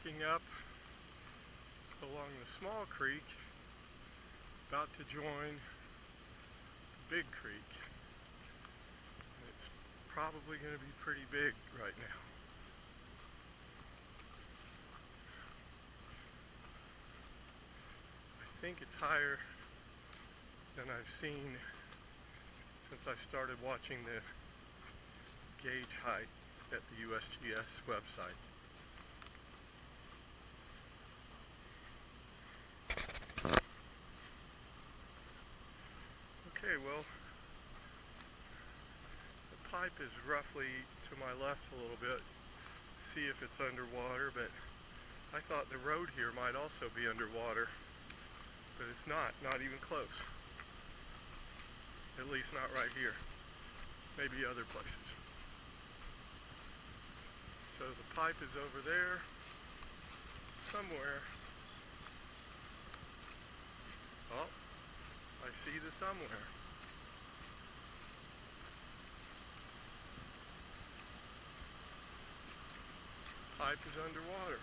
backing up along the small creek, about to join the big creek. It's probably going to be pretty big right now. I think it's higher than I've seen since I started watching the gauge height at the USGS website. Okay, well, the pipe is roughly to my left a little bit. See if it's underwater, but I thought the road here might also be underwater, but it's not even close. At least not right here. Maybe other places. So the pipe is over there somewhere. Oh, I see the somewhere. Pipe is underwater.